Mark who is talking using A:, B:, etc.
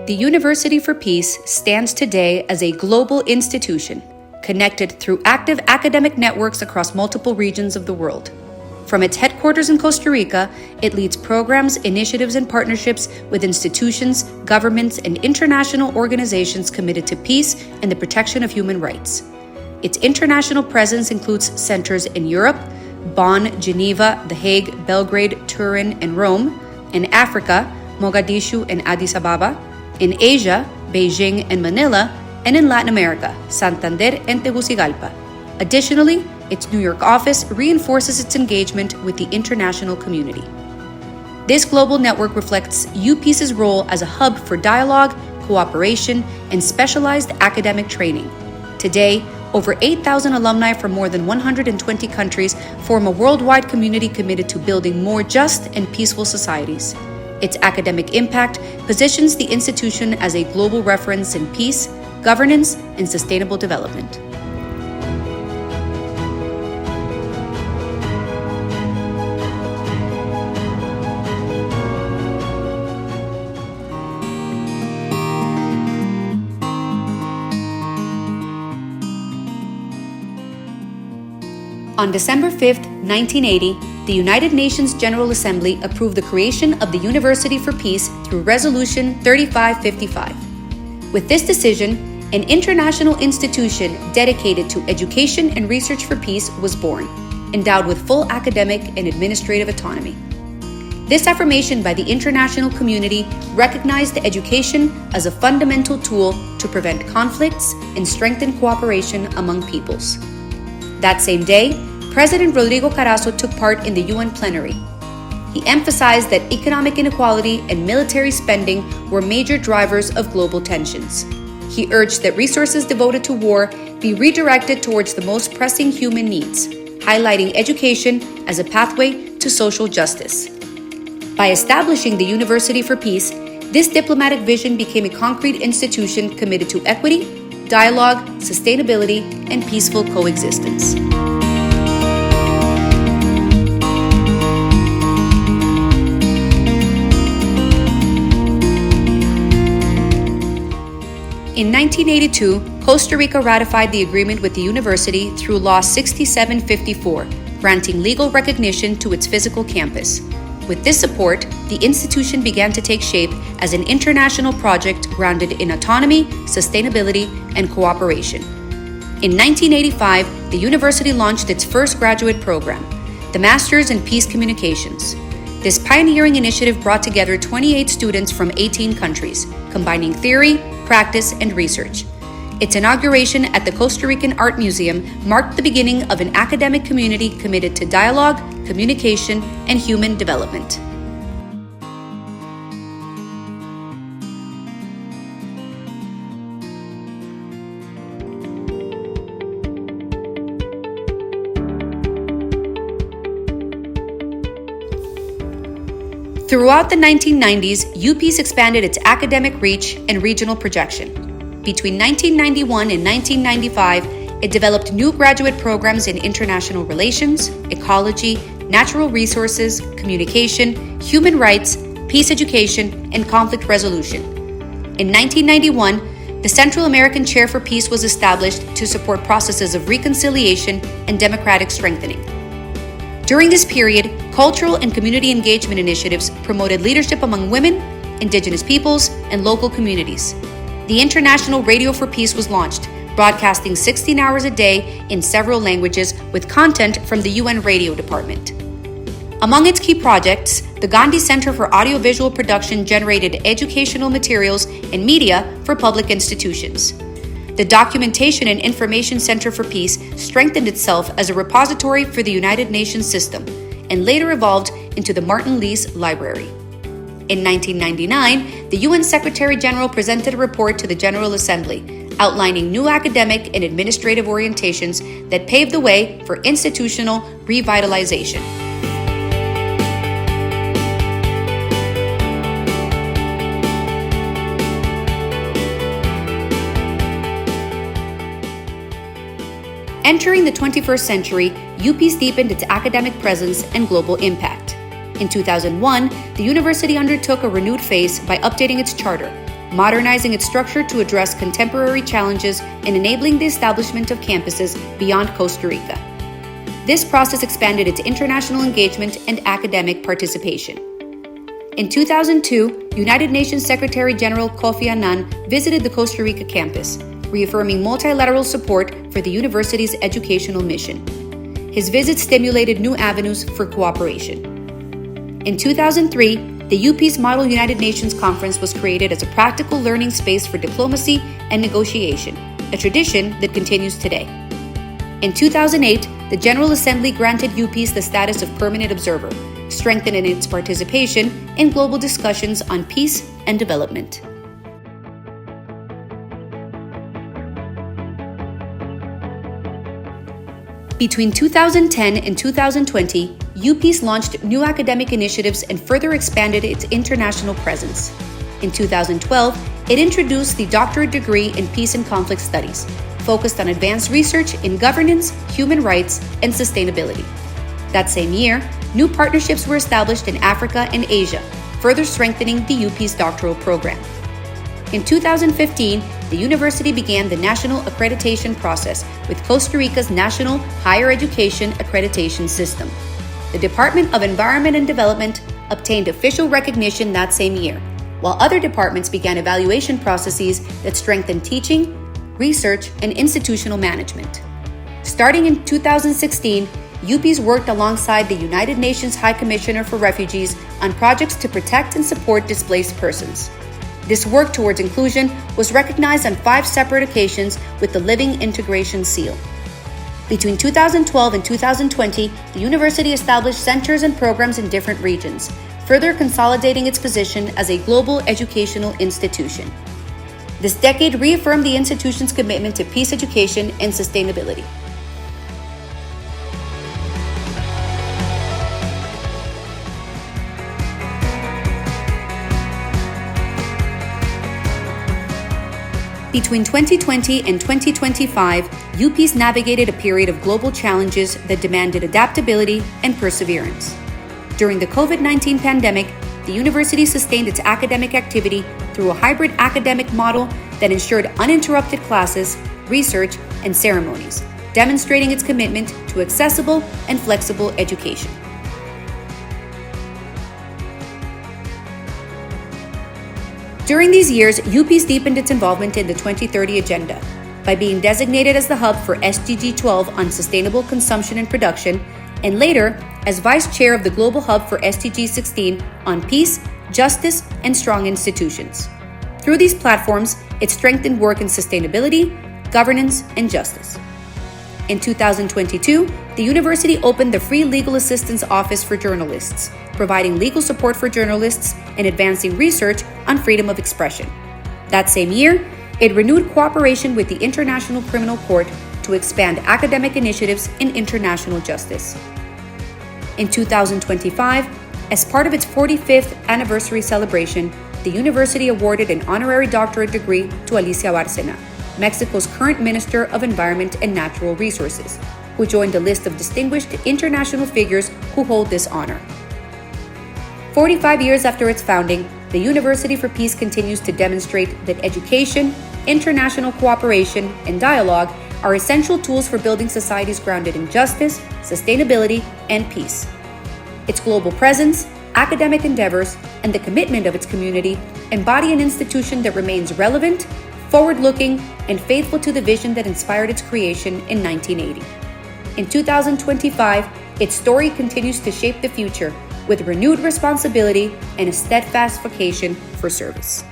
A: The University for Peace stands today as a global institution, connected through active academic networks across multiple regions of the world. From its headquarters in Costa Rica, it leads programs, initiatives, and partnerships with institutions, governments, and international organizations committed to peace and the protection of human rights. Its international presence includes centers in Europe, Bonn, Geneva, The Hague, Belgrade, Turin, and Rome; in Africa, Mogadishu and Addis Ababa; in Asia, Beijing and Manila; and in Latin America, Santander and Tegucigalpa. Additionally, its New York office reinforces its engagement with the international community. This global network reflects UPeace's role as a hub for dialogue, cooperation, and specialized academic training. Today, over 8,000 alumni from more than 120 countries form a worldwide community committed to building more just and peaceful societies. Its academic impact positions the institution as a global reference in peace, governance, and sustainable development. On December 5, 1980, the United Nations General Assembly approved the creation of the University for Peace through Resolution 3555. With this decision, an international institution dedicated to education and research for peace was born, endowed with full academic and administrative autonomy. This affirmation by the international community recognized education as a fundamental tool to prevent conflicts and strengthen cooperation among peoples. That same day, President Rodrigo Carazo took part in the UN plenary. He emphasized that economic inequality and military spending were major drivers of global tensions. He urged that resources devoted to war be redirected towards the most pressing human needs, highlighting education as a pathway to social justice. By establishing the University for Peace, this diplomatic vision became a concrete institution committed to equity, dialogue, sustainability, and peaceful coexistence. In 1982, Costa Rica ratified the agreement with the university through Law 6754, granting legal recognition to its physical campus. With this support, the institution began to take shape as an international project grounded in autonomy, sustainability, and cooperation. In 1985, the university launched its first graduate program, the Masters in Peace Communications. This pioneering initiative brought together 28 students from 18 countries, combining theory, practice, and research. Its inauguration at the Costa Rican Art Museum marked the beginning of an academic community committed to dialogue, communication, and human development. Throughout the 1990s, UPeace expanded its academic reach and regional projection. Between 1991 and 1995, it developed new graduate programs in international relations, ecology, natural resources, communication, human rights, peace education, and conflict resolution. In 1991, the Central American Chair for Peace was established to support processes of reconciliation and democratic strengthening. During this period, cultural and community engagement initiatives promoted leadership among women, indigenous peoples, and local communities. The International Radio for Peace was launched, broadcasting 16 hours a day in several languages with content from the UN Radio Department. Among its key projects, the Gandhi Center for Audiovisual Production generated educational materials and media for public institutions. The Documentation and Information Center for Peace strengthened itself as a repository for the United Nations system and later evolved into the Martin Lees Library. In 1999, the UN Secretary General presented a report to the General Assembly, outlining new academic and administrative orientations that paved the way for institutional revitalization. Entering the 21st century, UPeace deepened its academic presence and global impact. In 2001, the university undertook a renewed phase by updating its charter, modernizing its structure to address contemporary challenges and enabling the establishment of campuses beyond Costa Rica. This process expanded its international engagement and academic participation. In 2002, United Nations Secretary General Kofi Annan visited the Costa Rica campus, reaffirming multilateral support for the university's educational mission. His visit stimulated new avenues for cooperation. In 2003, the UP's Model United Nations Conference was created as a practical learning space for diplomacy and negotiation, a tradition that continues today. In 2008, the General Assembly granted UPs the status of permanent observer, strengthening its participation in global discussions on peace and development. Between 2010 and 2020, UPs launched new academic initiatives and further expanded its international presence. In 2012, it introduced the doctorate degree in Peace and Conflict Studies, focused on advanced research in governance, human rights, and sustainability. That same year, new partnerships were established in Africa and Asia, further strengthening the UP's doctoral program. In 2015, the university began the national accreditation process with Costa Rica's National Higher Education Accreditation System. The Department of Environment and Development obtained official recognition that same year, while other departments began evaluation processes that strengthened teaching, research, and institutional management. Starting in 2016, UPs worked alongside the United Nations High Commissioner for Refugees on projects to protect and support displaced persons. This work towards inclusion was recognized on 5 separate occasions with the Living Integration Seal. Between 2012 and 2020, the university established centers and programs in different regions, further consolidating its position as a global educational institution. This decade reaffirmed the institution's commitment to peace education and sustainability. Between 2020 and 2025, UPs navigated a period of global challenges that demanded adaptability and perseverance. During the COVID-19 pandemic, the university sustained its academic activity through a hybrid academic model that ensured uninterrupted classes, research, and ceremonies, demonstrating its commitment to accessible and flexible education. During these years, UPs deepened its involvement in the 2030 Agenda by being designated as the hub for SDG 12 on sustainable consumption and production, and later as vice chair of the Global Hub for SDG 16 on peace, justice, and strong institutions. Through these platforms, it strengthened work in sustainability, governance, and justice. In 2022, the university opened the Free Legal Assistance Office for Journalists, providing legal support for journalists and advancing research on freedom of expression. That same year, it renewed cooperation with the International Criminal Court to expand academic initiatives in international justice. In 2025, as part of its 45th anniversary celebration, the university awarded an honorary doctorate degree to Alicia Bárcena, Mexico's current Minister of Environment and Natural Resources, who joined a list of distinguished international figures who hold this honor. 45 years after its founding, the University for Peace continues to demonstrate that education, international cooperation, and dialogue are essential tools for building societies grounded in justice, sustainability, and peace. Its global presence, academic endeavors, and the commitment of its community embody an institution that remains relevant, forward-looking, and faithful to the vision that inspired its creation in 1980. In 2025, its story continues to shape the future with renewed responsibility and a steadfast vocation for service.